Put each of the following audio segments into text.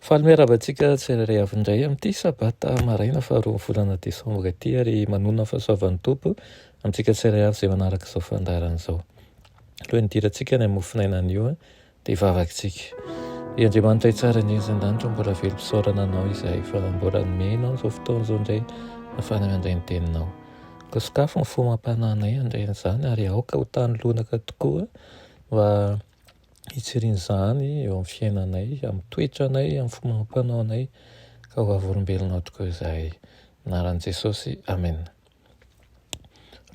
Faly miarabantsika tsirairay avy indray amin'ity sabata maraina faharoa volana desambra ity ary manona fahasoavan'ny tompo amintsika tsirairay avy izay manaraka izao fandaran'izao. Alohan'ny hidirantsika ny mofinainan'io dia hivavakintsika. Andriamanitra tsara ny zan-danitra mbola velom-pisaorana anao izay fa mbola nomenao izao fotoana izao indray ahafahana mandray ny teninao. Ka sakafo ny fomam-pananay andrain'izany ary aoka ho tany lonaka tokoa mba hitsiriana izany eo amin'ny fiainanay, amin'ny toetranay, amin'ny fomam-panaonay ka ho avolombelonao tokoa izahay. Anaran'i Jesosy, amen.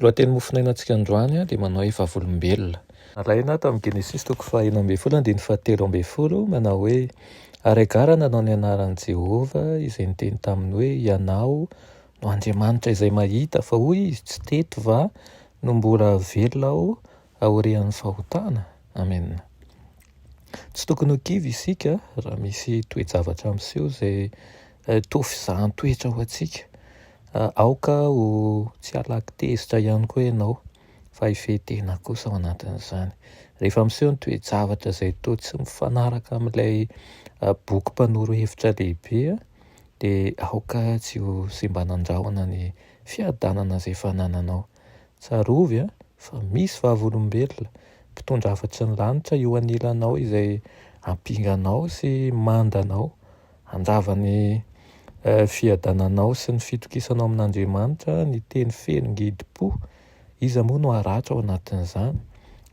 Lohateny mofinainantsika androany dia manao hoe vavolombelona. Alaina tamin'ny Genesis toko 4:7 manao hoe ary Agara nanao ny anaran'i Jehova izay niteny taminy hoe ianao no Andriamanitra izay mahita fa hoy izy tsy teto va no mbola velona aho aorian'ny fahotana. Amen. Tsy tokony ho kivy isika raha misy toe-javatra amin'iseo izay toa fizahan-toetra ho antsika. Aoka ho tsy alaky tezitra ihany koa ianao fa hifehy-tena kosa ao anatin'izany. Rehefa amin'iseo ny toe-javatra izay toa tsy mifanaraka amin'ilay boky mpanoro hevitra lehibe dia aoka tsy ho simba nandrahona ny fiadanana izay fanananao. Tsarovy fa misy vavolombelona mpitondra hafatry ny lanitra io anilanao izay ampinganao sy mandanao, andravan'ny fiadananao sy ny fitokisanao amin'Andriamanitra ny teny feno ngidi-po. Iza moa no haratra ao anatin'izany?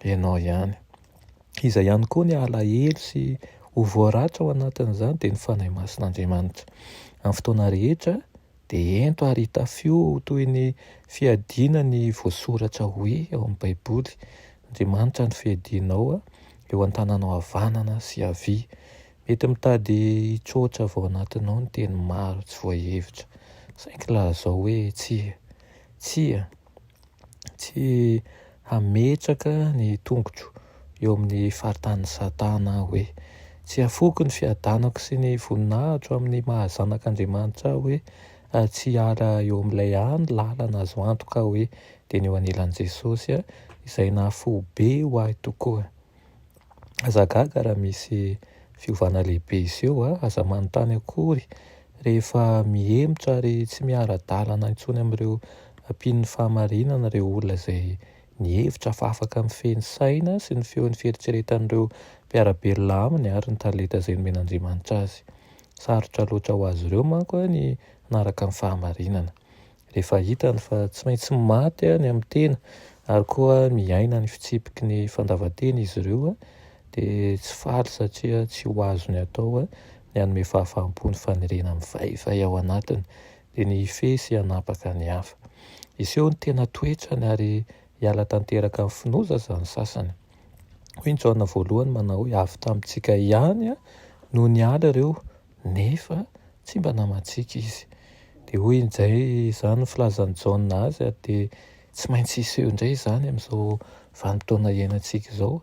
Ianao ihany. Iza ihany koa ny alahelo sy ho voaratra ao anatin'izany dia ny fanahy mason'Andriamanitra. Amin'ny fotoana rehetra dia ento ary tafio toy ny fiadiana ny voasoratra hoe ao amin'ny Baiboly. Andriamanitra ny fiadinao eo an-tananao havanana sy havia. Mety mitady hitsotra avao anatinao ny teny maro tsy voahevitra. Saingy lazao hoe tsy hametraka ny tongotro eo amin'ny faritan'ny Satana hoe tsy hafoko ny fiadanako sy ny voninahitro amin'ny mahazanak'Andriamanitra hoe tsy hala eo amin'ilay lalana azo antoka hoe dia ny eo anilan'i Jesosy izay nahafoho be ho ahy tokoa. Aza gaga raha misy fiovana lehibe izeo aza manontany akory rehefa mihemotra ary tsy miara-dalana intsony amin'ireo mpian'ny fahamarinana ireo olona izay nihevitra fa afaka mifehy saina sy ny feon'ny fieritreretan'ireo mpiara-belona aminy ary ny talenta izay nomen'Andriamanitra azy. Sarotra loatra ho azy ireo manko ny manaraka ny fahamarinana. Rehefa hitany fa tsy maintsy maty ny amin'ny tena ary koa miaina ny fitsipiky ny fandavan-tena izy ireo dia tsy faly satria tsy ho azo ny atao ny hanome fahafaham-po ny fanirena mivaivay ao anatiny dia ny hifehy sy hanapaka ny hafa. Iseho ny tena toetrany ary hiala tanteraka amin'ny finoza izany sasany. Hoy ny Jaona voalohany manao hoe avy tamintsika ihany no niala ireo nefa tsy mba namantsika izy. Dia hoy inzay izany filazan'i Jaona azy dia tsy maintsy hiseho indray izany amin'izao vanim-potoana iainantsika izao.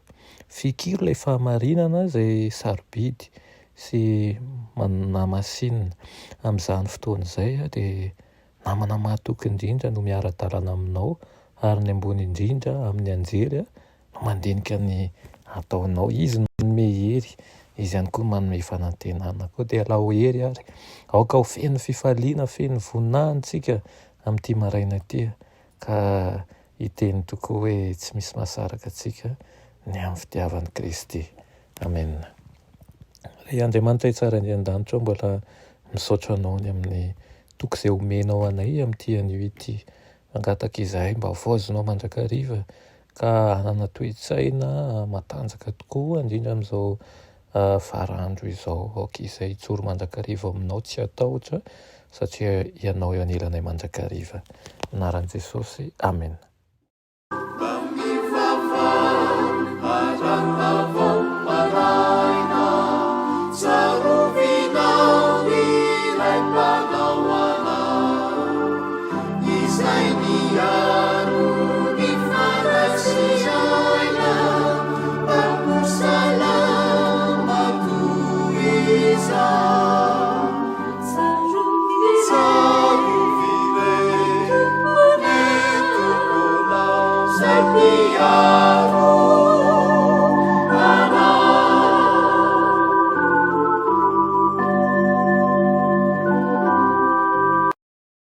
Fikiro ilay fahamarinana izay sarobidy sy namasinina amin'izany fotoana izay dia namana mahatoky indrindra no miara-dalana aminao ary ny ambony indrindra amin'ny anjely no mandinika ny ataonao. Izy manome hery, izy ihany koa manome fanantenana koa dia alao hery ary aoka ho feno fifaliana, feno voninahitsika amin'ity maraina ity ka hiteny tokoa hoe tsy misy mahasaraka antsika ny amin'ny fitiavan'i Kristy. Amen. Ray Andriamanitra tsara ny an-danitra mbola misaotra anao ny amin'ny toky izay omenao anay amin'ity anio ity. Mangataka izahay mba vaozinao mandrakariva ka hanana toe-tsaina matanjaka tokoa indrindra amin'izao farandro izao. Aoka izay hijoro mandrakariva aminao tsy atahotra satria ianao eo anilanay mandrakariva. Anaran'i Jesosy, amen. Saruvi piaro